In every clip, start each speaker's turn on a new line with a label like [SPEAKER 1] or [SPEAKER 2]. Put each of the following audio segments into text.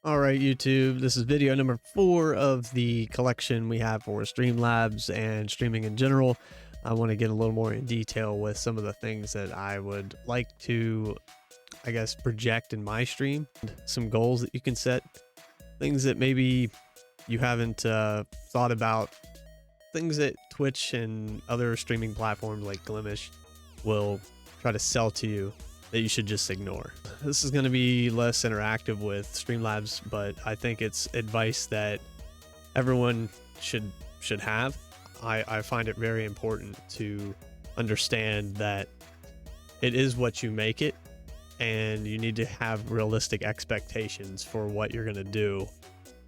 [SPEAKER 1] All right, YouTube, this is video number 4 of the collection we have for Streamlabs and streaming in general. I want to get a little more in detail with some of the things that I would like to, I guess, project in my stream. Some goals that you can set, things that maybe you haven't thought about, things that Twitch and other streaming platforms like Glimish will try to sell to you that you should just ignore. This is going to be less interactive with Streamlabs, but I think it's advice that everyone should have. I find it very important to understand that it is what you make it, and you need to have realistic expectations for what you're going to do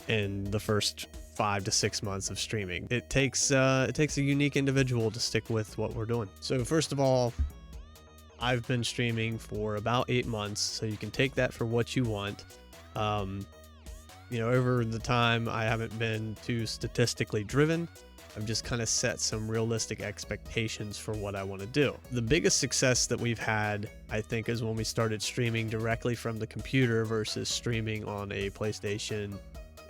[SPEAKER 1] in the first 5 to 6 months of streaming. It takes a unique individual to stick with what we're doing. So first of all, I've been streaming for about 8 months, so you can take that for what you want. You know, over the time, I haven't been too statistically driven. I've just kind of set some realistic expectations for what I want to do. The biggest success that we've had, I think, is when we started streaming directly from the computer versus streaming on a PlayStation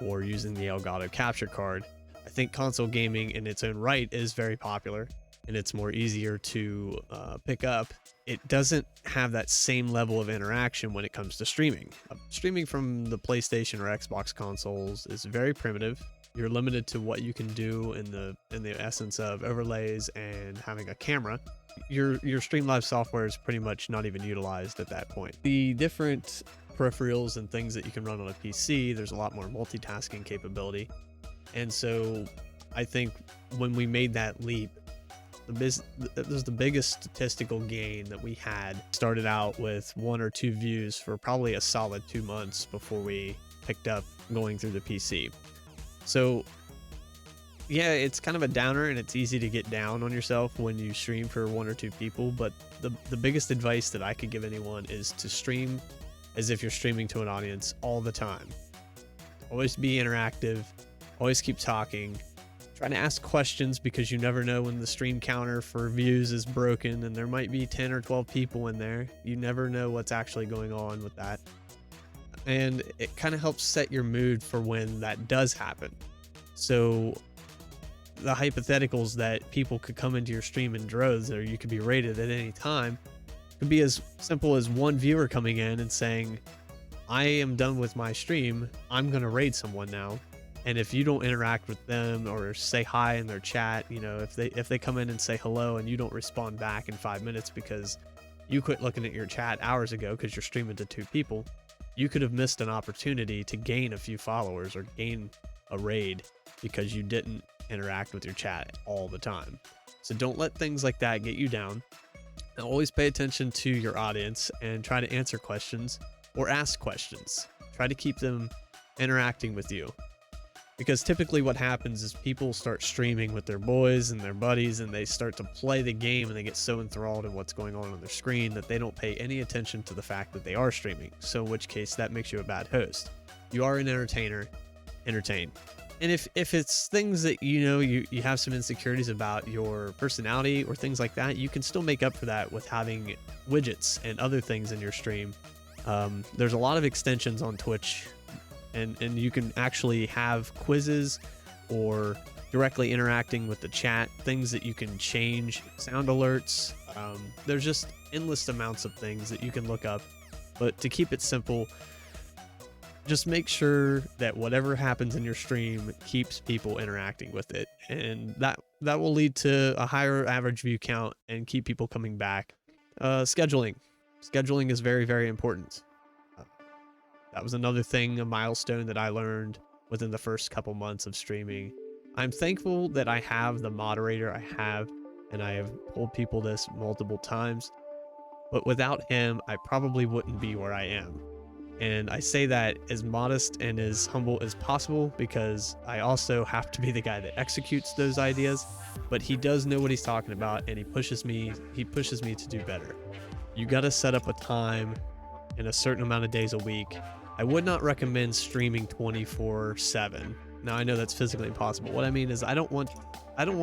[SPEAKER 1] or using the Elgato capture card. I think console gaming in its own right is very popular, and it's more easier to pick up. It doesn't have that same level of interaction when it comes to streaming. Streaming from the PlayStation or Xbox consoles is very primitive. You're limited to what you can do in the essence of overlays and having a camera. Your Streamlabs software is pretty much not even utilized at that point. The different peripherals and things that you can run on a PC, there's a lot more multitasking capability. And so I think when we made that leap, it was the biggest statistical gain that we had. Started out with 1 or 2 views for probably a solid 2 months before we picked up going through the PC. So yeah, it's kind of a downer, and it's easy to get down on yourself when you stream for 1 or 2 people, but the biggest advice that I could give anyone is to stream as if you're streaming to an audience all the time. Always be interactive, always keep talking. Try to ask questions, because you never know when the stream counter for views is broken and there might be 10 or 12 people in there. You never know what's actually going on with that. And it kind of helps set your mood for when that does happen. So the hypotheticals that people could come into your stream in droves, or you could be raided at any time, could be as simple as one viewer coming in and saying, I am done with my stream, I'm going to raid someone now. And if you don't interact with them or say hi in their chat, you know, if they come in and say hello and you don't respond back in 5 minutes because you quit looking at your chat hours ago because you're streaming to 2 people, you could have missed an opportunity to gain a few followers or gain a raid because you didn't interact with your chat all the time. So don't let things like that get you down. And always pay attention to your audience and try to answer questions or ask questions. Try to keep them interacting with you. Because typically what happens is people start streaming with their boys and their buddies, and they start to play the game, and they get so enthralled in what's going on their screen that they don't pay any attention to the fact that they are streaming. So in which case that makes you a bad host. You are an entertainer, entertain. And if it's things that you have some insecurities about your personality or things like that, you can still make up for that with having widgets and other things in your stream. There's a lot of extensions on Twitch, and you can actually have quizzes or directly interacting with the chat, things that you can change, sound alerts. There's just endless amounts of things that you can look up. But to keep it simple, just make sure that whatever happens in your stream keeps people interacting with it, and that will lead to a higher average view count and keep people coming back. Scheduling is very, very important. That was another thing, a milestone that I learned within the first couple months of streaming. I'm thankful that I have the moderator I have, and I have told people this multiple times, but without him, I probably wouldn't be where I am. And I say that as modest and as humble as possible, because I also have to be the guy that executes those ideas, but he does know what he's talking about, and he pushes me to do better. You got to set up a time in a certain amount of days a week. I would not recommend streaming 24/7. Now, I know that's physically impossible. What I mean is I don't want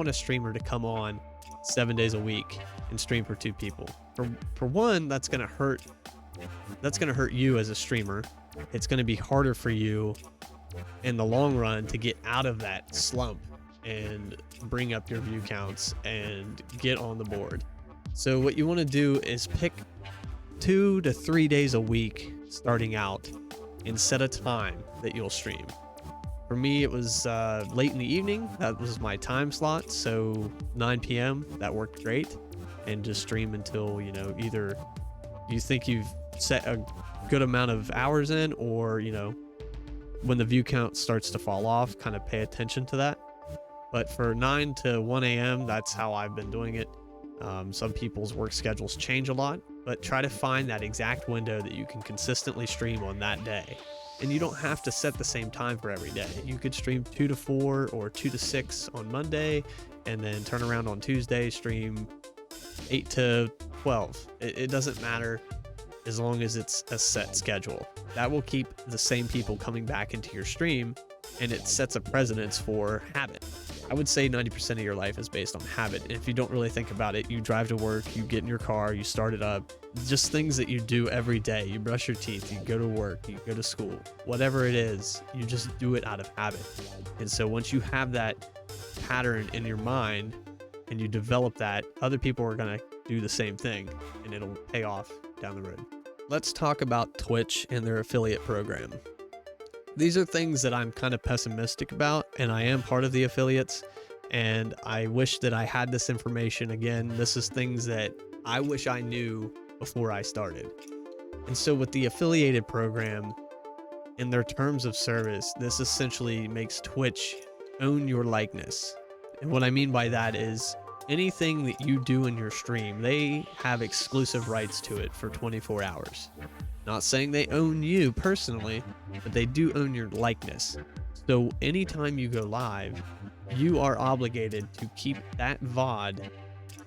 [SPEAKER 1] a streamer to come on 7 days a week and stream for 2 people. For one, that's going to hurt you as a streamer, it's going to be harder for you in the long run to get out of that slump and bring up your view counts and get on the board. So what you want to do is pick 2 to 3 days a week starting out and set a time that you'll stream. For me, it was late in the evening. That was my time slot. So 9 p.m. that worked great. And just stream until, you know, either you think you've set a good amount of hours in, or, you know, when the view count starts to fall off, kind of pay attention to that. But for 9 to 1 a.m., that's how I've been doing it. Some people's work schedules change a lot, but try to find that exact window that you can consistently stream on that day. And you don't have to set the same time for every day. You could stream 2 to 4 or 2 to 6 on Monday, and then turn around on Tuesday, stream 8 to 12. It doesn't matter as long as it's a set schedule. That will keep the same people coming back into your stream, and it sets a precedence for habit. I would say 90% of your life is based on habit. And if you don't really think about it, you drive to work, you get in your car, you start it up, just things that you do every day. You brush your teeth, you go to work, you go to school, whatever it is, you just do it out of habit. And so once you have that pattern in your mind and you develop that, other people are going to do the same thing, and it'll pay off down the road. Let's talk about Twitch and their affiliate program. These are things that I'm kind of pessimistic about, and I am part of the affiliates, and I wish that I had this information. Again, this is things that I wish I knew before I started. And so with the affiliated program, in their terms of service, this essentially makes Twitch own your likeness. And what I mean by that is anything that you do in your stream, they have exclusive rights to it for 24 hours. Not saying they own you personally, but they do own your likeness. So anytime you go live, you are obligated to keep that VOD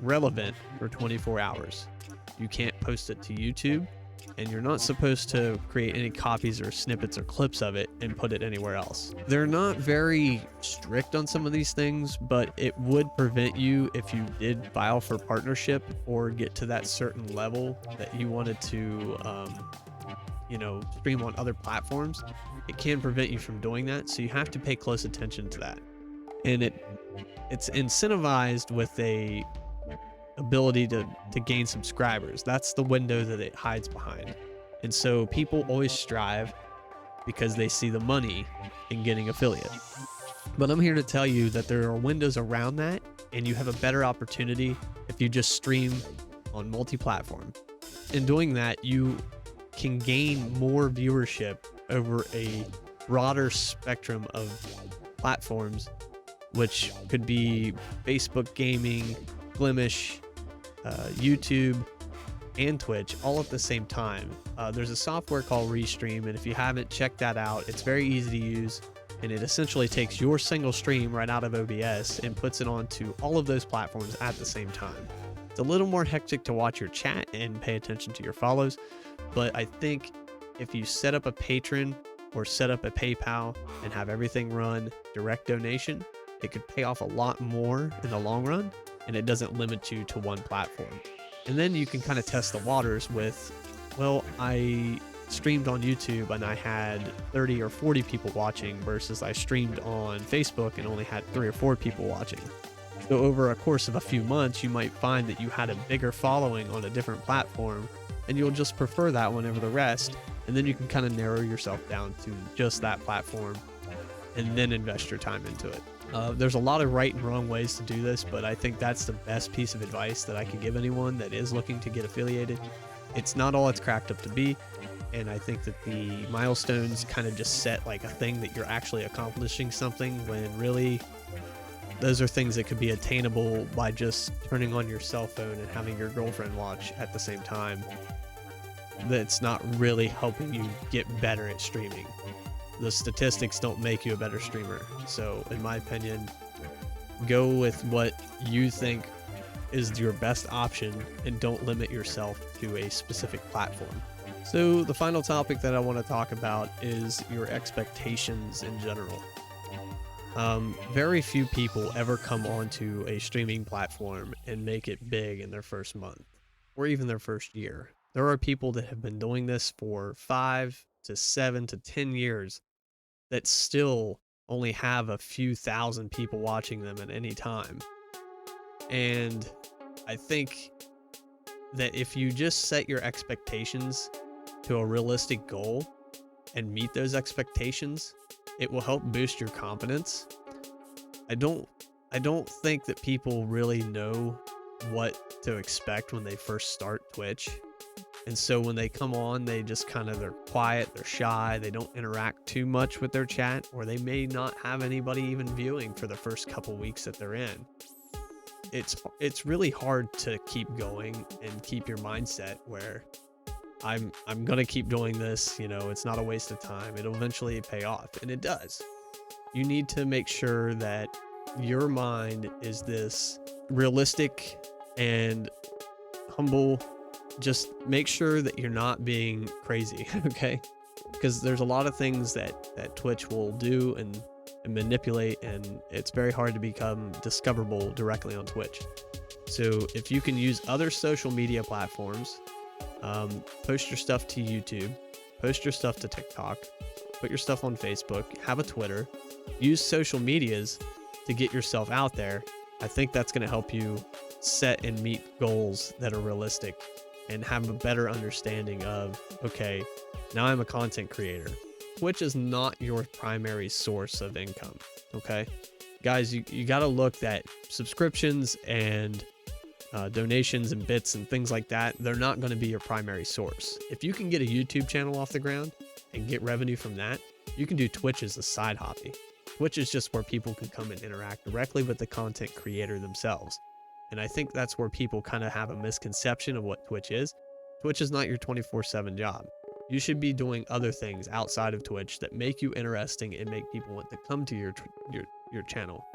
[SPEAKER 1] relevant for 24 hours. You can't post it to YouTube, and you're not supposed to create any copies or snippets or clips of it and put it anywhere else. They're not very strict on some of these things, but it would prevent you, if you did file for partnership or get to that certain level that you wanted to you know, stream on other platforms, it can prevent you from doing that. So you have to pay close attention to that. And it's incentivized with a ability to gain subscribers. That's the window that it hides behind. And so people always strive because they see the money in getting affiliate. But I'm here to tell you that there are windows around that, and you have a better opportunity if you just stream on multi-platform. In doing that, you can gain more viewership over a broader spectrum of platforms, which could be Facebook gaming, Glimish, YouTube, and Twitch, all at the same time. There's a software called Restream, and if you haven't checked that out, it's very easy to use, and it essentially takes your single stream right out of OBS and puts it onto all of those platforms at the same time. It's a little more hectic to watch your chat and pay attention to your follows, but I think if you set up a Patreon or set up a PayPal and have everything run direct donation, it could pay off a lot more in the long run, and it doesn't limit you to one platform. And then you can kind of test the waters with, well, I streamed on YouTube and I had 30 or 40 people watching versus I streamed on Facebook and only had 3 or 4 people watching. So over a course of a few months, you might find that you had a bigger following on a different platform, and you'll just prefer that one over the rest. And then you can kind of narrow yourself down to just that platform and then invest your time into it. There's a lot of right and wrong ways to do this, but I think that's the best piece of advice that I could give anyone that is looking to get affiliated. It's not all it's cracked up to be, and I think that the milestones kind of just set like a thing that you're actually accomplishing something, when really those are things that could be attainable by just turning on your cell phone and having your girlfriend watch at the same time. That's not really helping you get better at streaming. The statistics don't make you a better streamer. So in my opinion, go with what you think is your best option and don't limit yourself to a specific platform. So the final topic that I want to talk about is your expectations in general. Very few people ever come onto a streaming platform and make it big in their first month or even their first year. There are people that have been doing this for 5, to 7 to 10 years that still only have a few thousand people watching them at any time. And I think that if you just set your expectations to a realistic goal and meet those expectations, it will help boost your confidence. I don't think that people really know what to expect when they first start Twitch. And so when they come on, they just they're quiet, they're shy, they don't interact too much with their chat, or they may not have anybody even viewing for the first couple weeks that they're in. It's really hard to keep going and keep your mindset where I'm gonna keep doing this, it's not a waste of time. It'll eventually pay off, and it does. You need to make sure that your mind is this realistic and humble. Just make sure that you're not being crazy, okay? Because there's a lot of things that Twitch will do and manipulate, and it's very hard to become discoverable directly on Twitch. So if you can use other social media platforms, post your stuff to YouTube, post your stuff to TikTok, put your stuff on Facebook, have a Twitter, use social medias to get yourself out there. I think that's going to help you set and meet goals that are realistic and have a better understanding of, okay, now I'm a content creator. Twitch is not your primary source of income, okay? Guys, you got to look at subscriptions and donations and bits and things like that. They're not going to be your primary source. If you can get a YouTube channel off the ground and get revenue from that, you can do Twitch as a side hobby. Twitch is just where people can come and interact directly with the content creator themselves. And I think that's where people kind of have a misconception of what Twitch is. Twitch is not your 24/7 job. You should be doing other things outside of Twitch that make you interesting and make people want to come to your channel.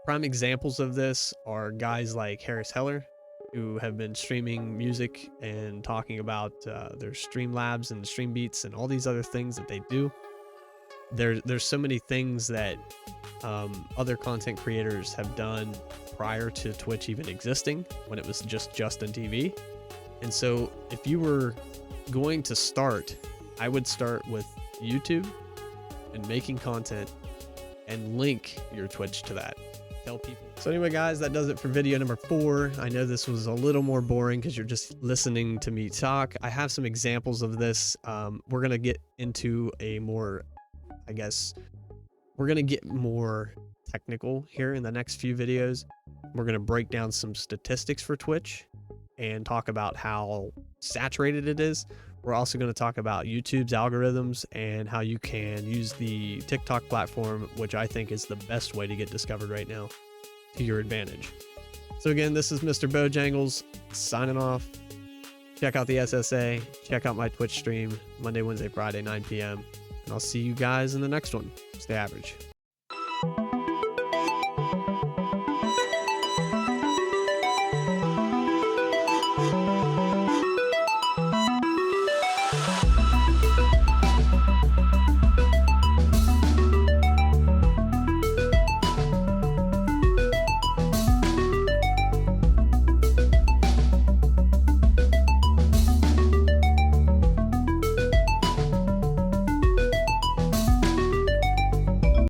[SPEAKER 1] Prime examples of this are guys like Harris Heller, who have been streaming music and talking about their Streamlabs and Stream Beats and all these other things that they do. There's so many things that other content creators have done prior to Twitch even existing, when it was just Justin TV. And so if you were going to start, I would start with YouTube and making content and link your Twitch to that. Tell people. So anyway, guys, that does it for video number 4. I know this was a little more boring because you're just listening to me talk. I have some examples of this. We're going to get into a more, we're going to get more technical here in the next few videos. We're going to break down some statistics for Twitch and talk about how saturated it is. We're also going to talk about YouTube's algorithms and how you can use the TikTok platform, which I think is the best way to get discovered right now, to your advantage. So again, this is Mr. Bojangles signing off. Check out the SSA. Check out my Twitch stream Monday, Wednesday, Friday, 9 p.m. And I'll see you guys in the next one. Stay average.